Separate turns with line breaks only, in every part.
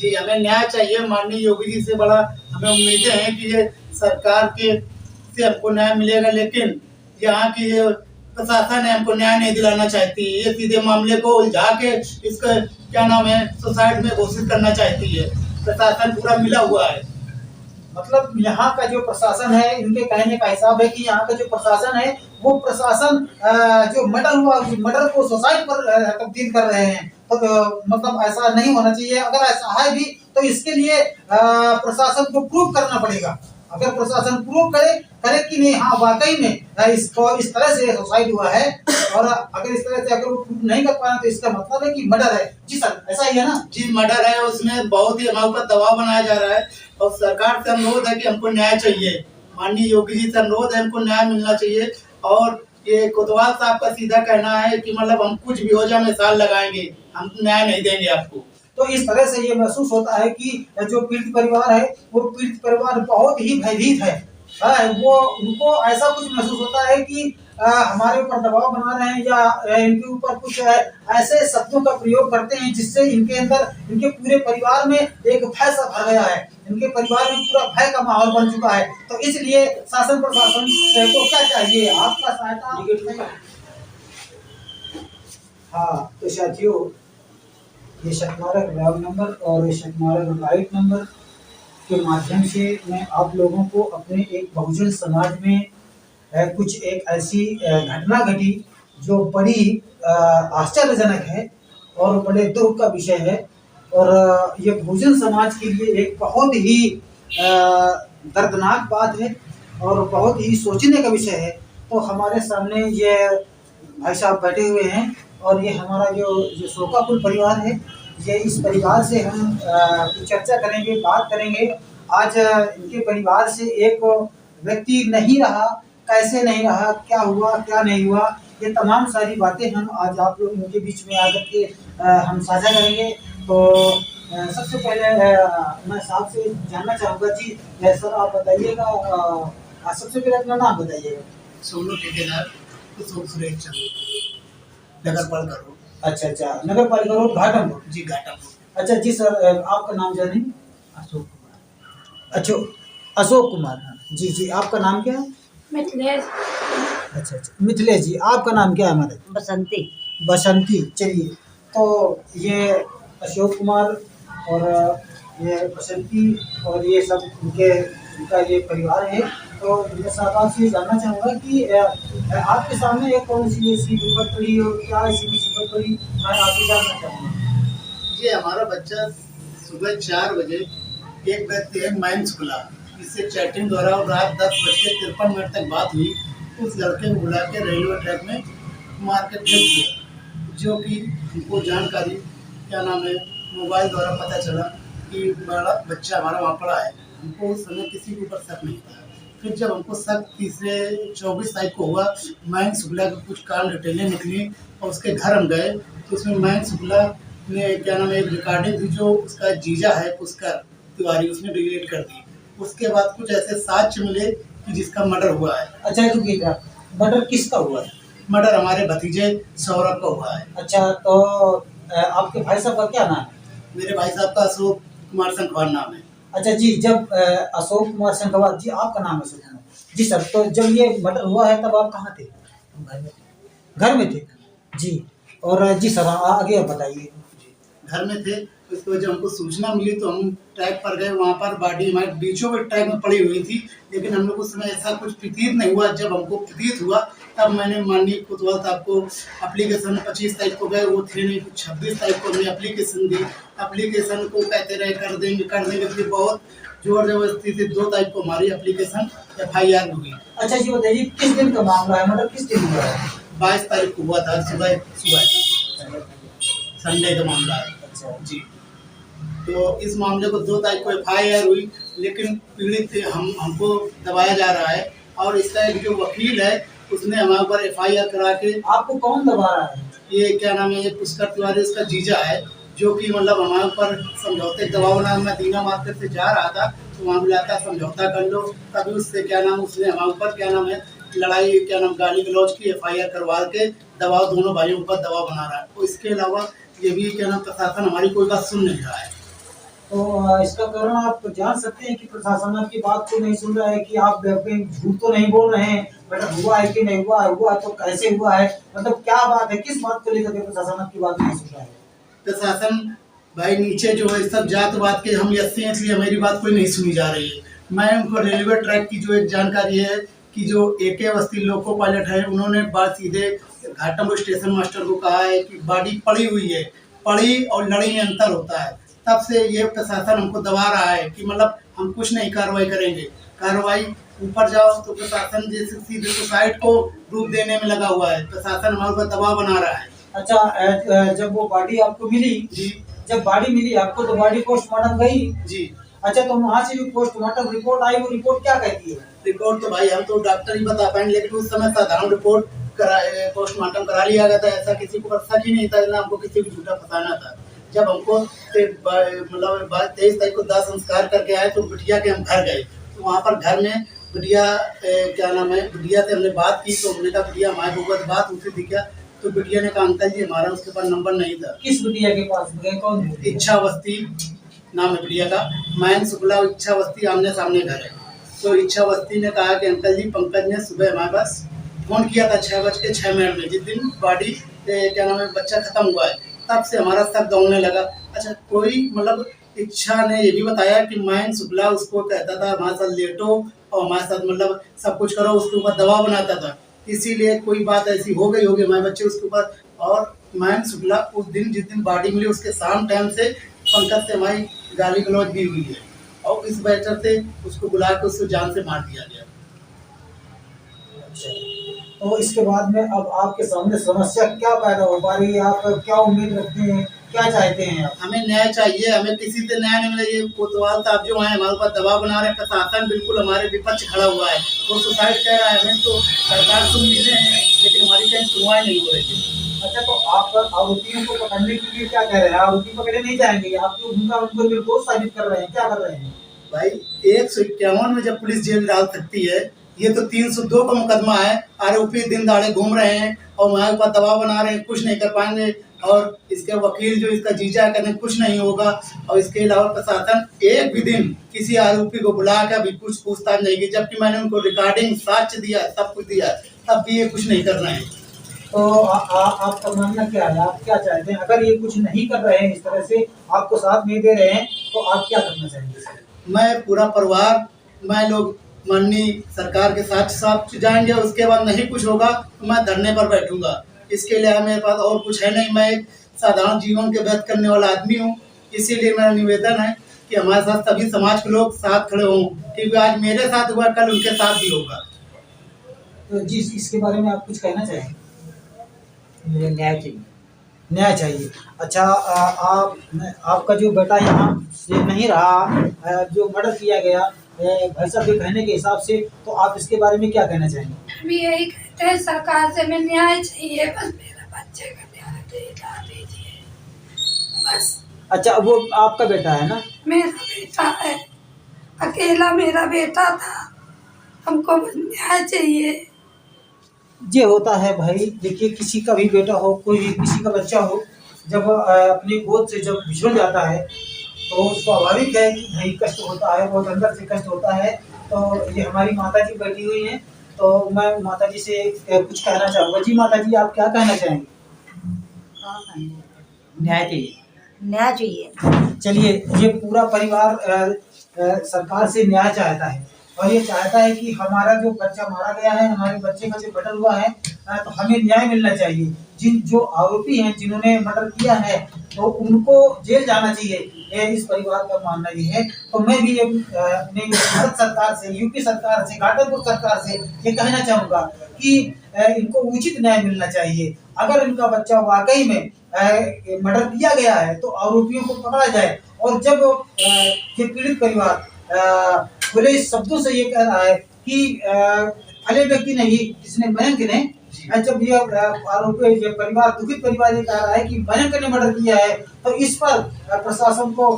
जी, हमें न्याय चाहिए। माननीय योगी जी से बड़ा हमें उम्मीदें हैं कि ये सरकार के से हमको न्याय मिलेगा, लेकिन यहाँ की ये प्रशासन है हमको न्याय नहीं दिलाना चाहती। ये सीधे मामले को उलझा के इसका क्या नाम है सुसाइड में घोषित करना चाहती है। प्रशासन पूरा मिला हुआ है।
मतलब यहाँ का जो प्रशासन है, इनके कहने का हिसाब है कि यहाँ का जो प्रशासन है वो प्रशासन जो मर्डर हुआ उस मर्डर को सुसाइड पर तब्दील कर रहे हैं। तो मतलब ऐसा नहीं होना चाहिए। अगर ऐसा है भी तो इसके लिए प्रशासन को प्रूव करना पड़ेगा। अगर प्रशासन प्रूव करे करे कि नहीं हाँ वाकई में इसको इस तरह से सुसाइड हुआ है, और अगर इस तरह से अगर वो प्रूव नहीं कर पाए तो इसका मतलब है कि मर्डर है। जी सर, ऐसा ही है ना?
जी, मर्डर है। उसमें बहुत ही हमारे ऊपर दबाव बनाया जा रहा है और सरकार से अनुरोध है कि हमको न्याय चाहिए। माननीय योगी जी से अनुरोध है, हमको न्याय मिलना चाहिए। और ये कोतवाल साहब का सीधा कहना है कि मतलब हम कुछ भी हो जाए मिसाल लगाएंगे, हम न्याय नहीं देंगे आपको।
तो इस तरह से ये महसूस होता है कि जो पीड़ित परिवार है वो पीड़ित परिवार बहुत ही भयभीत है। वो उनको ऐसा कुछ महसूस होता है कि हमारे ऊपर दबाव बना रहे हैं या इनके ऊपर कुछ ऐसे शब्दों का प्रयोग करते हैं जिससे इनके अंदर इनके पूरे परिवार में एक भय सा भर गया है। इनके परिवार में पूरा भय का माहौल बन चुका है। तो इसलिए शासन प्रशासन को क्या चाहिए? आपका सहायता। हाँ तो साथियों, ये शतमारक ग्राउंड नंबर और शतमारक राइट नंबर के माध्यम से मैं आप लोगों को अपने एक बहुजन समाज में कुछ एक ऐसी घटना घटी जो बड़ी आश्चर्यजनक है और बड़े दुख का विषय है। और ये बहुजन समाज के लिए एक बहुत ही दर्दनाक बात है और बहुत ही सोचने का विषय है। तो हमारे सामने ये भाई साहब बैठे हुए हैं और ये हमारा जो शोकाकुल परिवार है, ये इस परिवार से हम चर्चा करेंगे, बात करेंगे। आज इनके परिवार से एक व्यक्ति नहीं रहा, कैसे नहीं रहा, क्या हुआ क्या नहीं हुआ, ये तमाम सारी बातें हम आज आप लोग इनके बीच में आकर के हम साझा करेंगे। तो सबसे पहले मैं साहब से जानना चाहूँगा जी, सर आप बताइएगा, सबसे पहले अपना नाम बताइएगा।
सोनू ठेकेदार, सुरेश चंद्र, नगर पालिका रोड।
अच्छा अच्छा, नगर पालिका रोड, घाटमपुर।
जी, घाटमपुर।
अच्छा जी सर, आपका नाम जाने?
अशोक कुमार।
अच्छा, अशोक कुमार। जी जी, आपका नाम क्या है?
मिथिलेश।
अच्छा अच्छा, मिथिलेश जी, आपका नाम क्या है? हमारे
बसंती।
बसंती। चलिए, तो ये अशोक कुमार और ये बसंती और ये सब इनका ये परिवार है। तो मैं साहब से जानना चाहूँगा कि आपके सामने एक कौन सी ऐसी मुसीबत पड़ी और क्या ऐसी मुसीबत पड़ी, मैं आपसे जानना चाहूँगा।
ये हमारा बच्चा सुबह 4 बजे एक व्यक्ति है माइंस खुला, इससे चैटिंग द्वारा और रात 10:53 तक बात हुई। उस लड़के को बुला के रेलवे ट्रैक में मार के फेंक दिया, जो कि हमको जानकारी क्या नाम है मोबाइल द्वारा पता चला कि बड़ा बच्चा हमारा वहाँ पड़ा है। हमको उस समय किसी के ऊपर शक नहीं था। फिर जब हमको शक तीसरे 24 तारीख को हुआ, मयंक शुक्ला की कुछ काल डिटेलें निकली और उसके घर हम गए तो उसमें मयंक शुक्ला ने क्या नाम है एक रिकॉर्डिंग थी जो उसका जीजा है पुष्कर तिवारी, उसने डिलीट कर दी। उसके बाद कुछ ऐसे साक्ष्य मिले कि जिसका मर्डर हुआ है।
अच्छा रुकिएगा, मर्डर किसका हुआ है?
मर्डर हमारे भतीजे सौरभ का हुआ है।
अच्छा, तो आपके भाई साहब का क्या नाम है?
मेरे भाई साहब का अशोक कुमार संखवार नाम है।
अच्छा जी, जब अशोक कुमार संखवार जी, आपका नाम है सर? जी सर, तो जब ये मर्डर हुआ है तब आप कहाँ थे? घर में थे। जी, और जी सर आगे आप बताइए।
घर में थे। उसके बाद जब हमको सूचना मिली तो हम ट्रैक पर गए। वहाँ पर बॉडी हमारे बीचों में ट्रैक में पड़ी हुई थी, लेकिन हम लोग उस समय ऐसा कुछ प्रतीत नहीं हुआ। जब हमको प्रतीत हुआ तब मैंने माननीय कोतवाल साहब को एप्लीकेशन 25 तारीख को गए, वो थे नहीं, कुछ 26 तारीख को हमने एप्लीकेशन दी। एप्लीकेशन को कहते रहे कर देंगे फिर बहुत जोर जबरदस्ती से 2 तारीख को हमारी एप्लीकेशन FIR हुई।
अच्छा जी बताइए, किस दिन का मामला है, मतलब किस दिन हुआ है?
22 तारीख को हुआ था, सुबह संडे का मामला है।
अच्छा
जी, तो इस मामले को 2 तारीख को FIR हुई, लेकिन पीड़ित हमको दबाया जा रहा है। और इसका एक जो वकील है उसने हमारे ऊपर FIR करा के।
आपको कौन दबा रहा है?
ये क्या नाम है, ये पुष्कर तिवारी उसका जीजा है, जो कि मतलब हमारे ऊपर समझौते दबाव बना। मैं दीना मार्केट से जा रहा था तो वहाँ बुलाता समझौता कर लो, तभी उससे क्या नाम उसने हमारे ऊपर क्या नाम है लड़ाई क्या नाम गाली गलौज की FIR करवा के दबाव दोनों भाइयों पर दबाव बना रहा है। तो इसके अलावा ये भी क्या नाम प्रशासन हमारी कोई बात सुन नहीं रहा है।
तो इसका कारण आप जान सकते हैं कि प्रशासन आपकी बात को नहीं सुन रहा है, कि आप कहीं झूठ तो नहीं बोल रहे हैं, मतलब हुआ है कि नहीं हुआ है, हुआ तो कैसे हुआ है, मतलब क्या बात है, किस बात को लेकर के प्रशासन आपकी बात नहीं सुन रहा है?
प्रशासन भाई नीचे जो है सब जातवाद के हम एससी हैं, इसलिए मेरी बात कोई नहीं सुनी जा रही है। मैं उनको रेलवे ट्रैक की जो एक जानकारी है कि जो AK अवस्थी लोको पायलट है, उन्होंने बात सीधे घाटमपुर स्टेशन मास्टर को कहा है कि बॉडी पड़ी हुई है, पड़ी और लड़ी में अंतर होता है। तब से ये प्रशासन हमको दबा रहा है कि मतलब हम कुछ नहीं कार्रवाई करेंगे। कार्रवाई ऊपर जाओ तो प्रशासन जैसे सीधे सुसाइड को रूप देने में लगा हुआ है। प्रशासन हमारे ऊपर दबाव बना रहा है।
अच्छा, जब वो बॉडी आपको मिली,
जी
जब बॉडी मिली आपको तो बॉडी पोस्टमार्टम गई।
जी।
अच्छा, तो वहाँ से जो पोस्टमार्टम रिपोर्ट आई, वो रिपोर्ट क्या कहती है?
रिपोर्ट तो भाई हम तो डॉक्टर ही बता पाएंगे, लेकिन उस समय साधारण रिपोर्ट पोस्टमार्टम करा लिया गया था। ऐसा किसी को शक ही नहीं था, ना हमको किसी को झूठा फंसाना था। जब हमको मतलब 23 तारीख को दाह संस्कार करके आए तो बिटिया के हम घर गए, तो वहाँ पर घर में बिटिया क्या नाम है, बिटिया से हमने बात की तो हमने कहा बिटिया हमारे ऊपर बात उसे दिखा, तो बिटिया ने कहा अंकल जी हमारा उसके पास नंबर नहीं था।
किस बिटिया के पास गए, कौन?
इच्छावस्ती नाम है बिटिया का, मैन शुक्ला इच्छावस्ती, आमने सामने घर है। तो इच्छावस्ती ने कहा कि अंकल जी पंकज ने सुबह हमारे पास फोन किया था 6:06 में, जिस दिन बॉडी क्या नाम है बच्चा खत्म हुआ है। तब से हमारा सर दौड़ने लगा। अच्छा, कोई मतलब इच्छा ने ये भी बताया कि मैन शुक्ला उसको कहता था हमारे साथ लेटो और हमारे साथ मतलब सब कुछ करो, उसके ऊपर दबाव बनाता था। इसीलिए कोई बात ऐसी हो गई होगी हमारे बच्चे उसके ऊपर। और मैन शुक्ला उस दिन जिस दिन बॉडी मिली उसके शाम टाइम से पंकज से हमारी गाली गलौज भी हुई है, और इस वजह से उसको बुला के उसको जान से मार दिया गया।
अच्छा, तो इसके बाद में अब आपके सामने समस्या क्या पैदा हो पा रही है? आप क्या उम्मीद रखते हैं, क्या चाहते हैं आप?
हमें न्याय चाहिए, हमें किसी से न्याय नहीं मिला। ये कोतवाल साहब जो हैं हमारे ऊपर दबाव बना रहे हैं, प्रशासन बिल्कुल हमारे विपक्ष खड़ा हुआ है। वो सुसाइड कह रहा है, हमें तो सरकार सुन लीजिए हैं, लेकिन हमारी कहीं सुनवाई नहीं हो रही है।
अच्छा, तो आप आरोपियों को पकड़ने के लिए क्या कह रहे हैं? आरोपी पकड़े नहीं जाएंगे, आप जो उनको निर्दोष साबित कर रहे हैं, क्या कर रहे हैं?
भाई 151 में जब पुलिस जेल डाल सकती है, ये तो 302 का मुकदमा है। आरोपी दिन दहाड़े घूम रहे हैं और हमारे ऊपर दबाव बना रहे हैं, कुछ नहीं कर पाएंगे। और इसके वकील जो इसका जीजा कहने कुछ नहीं होगा। और इसके अलावा प्रशासन एक भी दिन किसी आरोपी को बुला कर भी कुछ पूछताछ नहीं की, जबकि मैंने उनको रिकॉर्डिंग साक्ष्य दिया, सब कुछ दिया, तब भी ये कुछ नहीं कर रहे हैं।
तो आपका मानना क्या है, आप क्या चाहते हैं? अगर ये कुछ नहीं कर रहे हैं, इस तरह से आपको साथ नहीं दे रहे हैं, तो आप क्या करना चाहेंगे?
मैं पूरा परिवार, मैं लोग माननीय सरकार के साथ जाएंगे। उसके बाद नहीं कुछ होगा तो मैं धरने पर बैठूंगा। इसके लिए मेरे पास और कुछ है नहीं। मैं एक साधारण जीवन के व्यतीत करने वाला आदमी हूँ। इसीलिए मेरा निवेदन है कि हमारे साथ सभी समाज के लोग साथ खड़े हों, क्योंकि आज मेरे साथ हुआ, कल उनके साथ भी होगा।
तो जी, इसके बारे में आप कुछ कहना चाहेंगे?
मुझे न्याय चाहिए।
न्याय चाहिए। अच्छा, आपका जो बेटा यहाँ से नहीं रहा, जो मर्डर किया गया भाई साहब के कहने के हिसाब से, तो आप इसके बारे में क्या कहना चाहेंगे?
हम यही कहते हैं सरकार से हमें न्याय चाहिए, बस मेरा बच्चे का न्याय दिला दीजिए बस।
अच्छा, वो आपका बेटा है ना?
मेरा बेटा है, अकेला मेरा बेटा था, हमको बस न्याय चाहिए।
ये होता है भाई, देखिए किसी का भी बेटा हो, कोई भी किसी का बच्चा हो, जब अपनी गोद से जब बिछड़ जाता है तो स्वाभाविक है कि भाई कष्ट होता है, बहुत अंदर से कष्ट होता है। तो ये हमारी माता जी बैठी हुई हैं, तो मैं माता जी से कुछ कहना चाहूँगा। जी माता जी, आप क्या कहना चाहेंगे?
न्याय चाहिए।
न्याय चाहिए।
चलिए, ये पूरा परिवार सरकार से न्याय चाहता है, और ये चाहता है कि हमारा जो बच्चा मारा गया है, हमारे बच्चे का जो मर्डर हुआ है, तो हमें न्याय मिलना चाहिए। जो आरोपी हैं जिन्होंने मर्डर किया है, तो उनको जेल जाना चाहिए। इस परिवार का मानना ये है। तो मैं भी अपने भारत सरकार से, यूपी सरकार से, घाटमपुर सरकार से ये कहना चाहूँगा कि इनको उचित न्याय मिलना चाहिए। अगर इनका बच्चा वाकई में मर्डर किया गया है तो आरोपियों को पकड़ा जाए। और जब ये पीड़ित परिवार खुले शब्दों से ये कह रहा है कि भले व्यक्ति नहीं, जिसने मयंक ने, जब ये आरोपी, ये परिवार, दुखित परिवार ये कह रहा है कि मयंक ने मर्डर किया है, तो इस पर प्रशासन को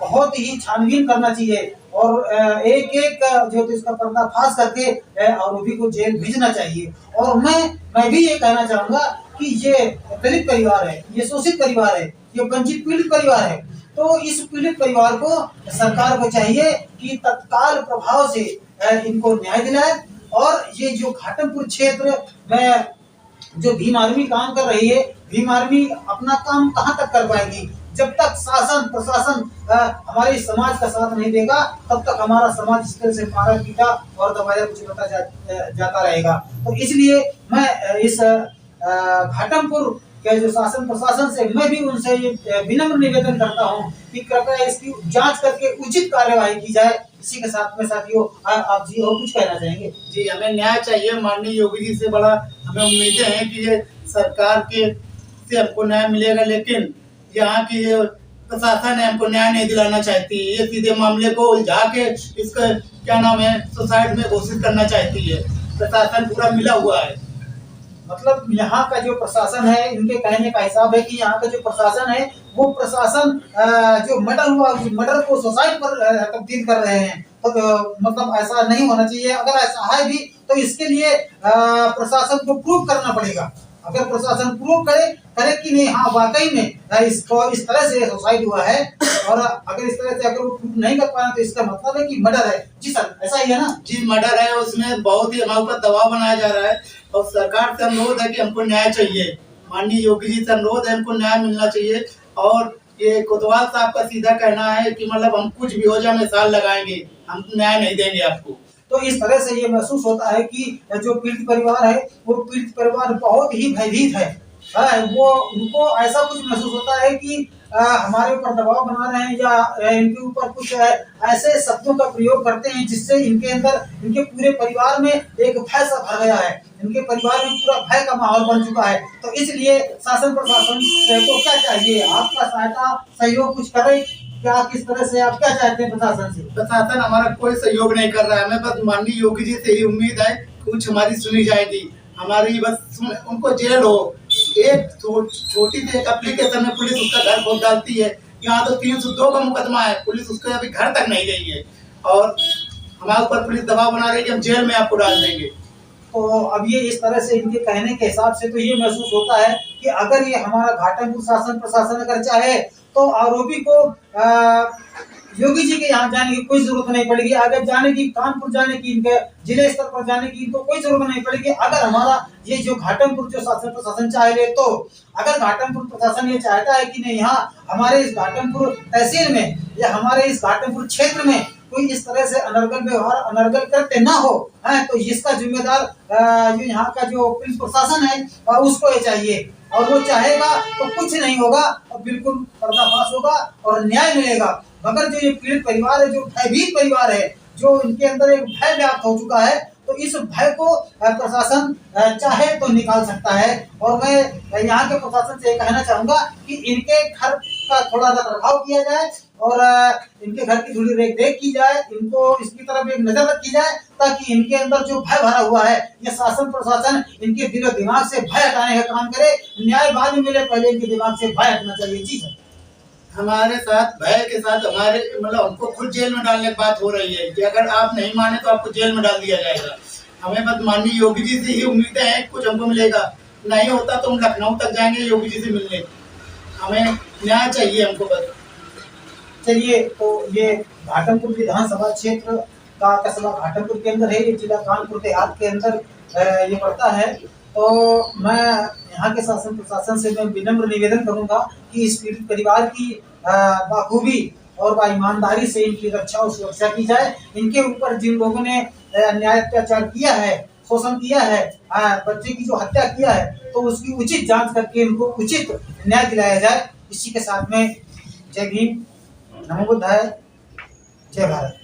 बहुत ही छानबीन करना चाहिए और एक एक जो तो इसका पर्दाफाश करके आरोपी को जेल भेजना चाहिए। और मैं भी ये कहना चाहूँगा कि ये दलित परिवार है, ये शोषित परिवार है, ये वंचित पीड़ित परिवार है, तो इस पीड़ित परिवार को सरकार को चाहिए कि तत्काल प्रभाव से इनको न्याय दिलाए। और ये जो घाटमपुर क्षेत्र में जो भीम आर्मी काम कर रही है, भीम आर्मी अपना काम कहाँ तक कर पाएगी? जब तक शासन प्रशासन हमारे समाज का साथ नहीं देगा, तब तक हमारा समाज इस तरह से मारा पीटा और दबाया कुचलता जाता रहेगा। तो इसलिए मैं इस घाटमपुर के जो शासन प्रशासन से मैं भी उनसे ये विनम्र निवेदन करता हूँ कि कृपया इसकी जांच करके उचित कार्यवाही की जाए। इसी के साथ में साथियों, आप जी और कुछ कहना चाहेंगे?
जी, हमें न्याय चाहिए। माननीय योगी जी से बड़ा हमें उम्मीदें हैं कि ये सरकार के से हमको न्याय मिलेगा, लेकिन यहाँ की प्रशासन है हमको न्याय नहीं दिलाना चाहती। ये सीधे मामले को उलझा के इसका क्या नाम है सुसाइड में घोषित करना चाहती है। प्रशासन पूरा मिला हुआ है।
मतलब यहाँ का जो प्रशासन है, इनके कहने का हिसाब है कि यहाँ का जो प्रशासन है वो प्रशासन जो मर्डर को सुसाइड पर तब्दील कर रहे हैं। तो मतलब ऐसा नहीं होना चाहिए। अगर ऐसा है भी तो इसके लिए प्रशासन को प्रूव करना पड़ेगा। अगर प्रशासन प्रूव करे कि नहीं, हाँ वाकई में इसको इस तरह से सुसाइड हुआ है, और अगर इस तरह से अगर वो प्रूव नहीं कर पाए तो इसका मतलब है कि मर्डर है। जी सर, ऐसा ही है ना?
जी, मर्डर है। उसमें बहुत ही हमारे ऊपर दबाव बनाया जा रहा है और सरकार से अनुरोध है कि हमको न्याय चाहिए। माननीय योगी जी से अनुरोध है, हमको न्याय मिलना चाहिए। और ये कोतवाल साहब का सीधा कहना है कि मतलब हम कुछ भी हो जाए मिसाल लगाएंगे, हम न्याय नहीं देंगे आपको।
तो इस तरह से ये महसूस होता है कि जो पीड़ित परिवार है वो पीड़ित परिवार बहुत ही भयभीत है। वो उनको ऐसा कुछ महसूस होता है कि हमारे ऊपर दबाव बना रहे हैं या इनके ऊपर कुछ ऐसे शब्दों का प्रयोग करते हैं जिससे इनके अंदर, इनके पूरे परिवार में एक भय सा भर गया है। इनके परिवार में पूरा भय का माहौल बन चुका है। तो इसलिए शासन प्रशासन को क्या चाहिए? आपका सहायता सहयोग कुछ करे क्या? किस तरह से आप क्या चाहते हैं प्रशासन से?
प्रशासन हमारा कोई सहयोग नहीं कर रहा है। हमें बस माननीय योगी जी से ही उम्मीद है कुछ हमारी सुनी जाएगी। हमारी बस उनको जेल हो। एक छोटी सी एक एप्लीकेशन में पुलिस उसका घर खोल डालती है। यहाँ तो 302 का मुकदमा है, पुलिस उसके अभी घर तक नहीं गई है और हमारे ऊपर पुलिस दबाव बना रही है कि हम जेल में आपको डाल देंगे।
तो अब ये इस तरह से इनके कहने के हिसाब से तो ये महसूस होता है कि अगर ये हमारा घाटमपुर शासन प्रशासन अगर चाहे तो आरोपी को योगी जी के यहाँ जाने की कोई जरूरत नहीं पड़ेगी। आगे जाने की, कानपुर जाने की, इनके जिले स्तर पर जाने की इनको कोई जरूरत नहीं पड़ेगी। अगर हमारा ये जो घाटमपुर जो शासन प्रशासन चाहे तो अगर घाटमपुर प्रशासन ये चाहता है कि नहीं, यहाँ हमारे इस घाटमपुर तहसील में या हमारे इस घाटमपुर क्षेत्र में कोई इस तरह से अनर्गल व्यवहार, अनर्गल करते ना हो, है तो इसका जिम्मेदार जो यहाँ का जो पुलिस प्रशासन है उसको ये चाहिए। और वो चाहेगा तो कुछ नहीं होगा और बिल्कुल पर्दाफाश होगा और न्याय मिलेगा। मगर जो ये पीड़ित परिवार है, जो भयभीत परिवार है, जो इनके अंदर एक भय व्याप्त हो चुका है, तो इस भय को प्रशासन चाहे तो निकाल सकता है। और मैं यहाँ के प्रशासन से कहना चाहूंगा कि इनके घर का थोड़ा सा रखरखाव किया जाए और इनके घर की थोड़ी रेख देख की जाए, इनको इसकी तरफ एक नजर रखी जाए ताकि इनके अंदर जो भय भरा हुआ है ये शासन प्रशासन इनके दिलो दिमाग से भय हटाने का काम करे। न्याय बाद में मिले, पहले इनके दिमाग से भय हटना चाहिए। जी सर,
हमारे साथ भय के साथ हमारे मतलब हमको खुद जेल में डालने की बात हो रही है कि अगर आप नहीं माने तो आपको जेल में डाल दिया जाएगा। हमें बस माननीय योगी जी से ही उम्मीदें हैं कुछ हमको मिलेगा। नहीं होता तो हम लखनऊ तक जाएंगे योगी जी से मिलने। हमें न्याय चाहिए हमको बस।
चलिए, तो ये घाटमपुर विधानसभा क्षेत्र का कस्बा घाटमपुर के अंदर है, ये जिला कानपुर देहात के अंदर ये पड़ता है। तो मैं यहाँ के शासन प्रशासन से मैं विनम्र निवेदन करूंगा कि इस पीड़ित परिवार की बाखूबी और ईमानदारी से इनकी रक्षा और सुरक्षा की जाए। इनके ऊपर जिन लोगों ने अन्याय अत्याचार किया है, शोषण किया है, बच्चे की जो हत्या किया है, तो उसकी उचित जांच करके इनको उचित न्याय दिलाया जाए। इसी के साथ में जय भीम, नमो बुद्धाय, जय भारत।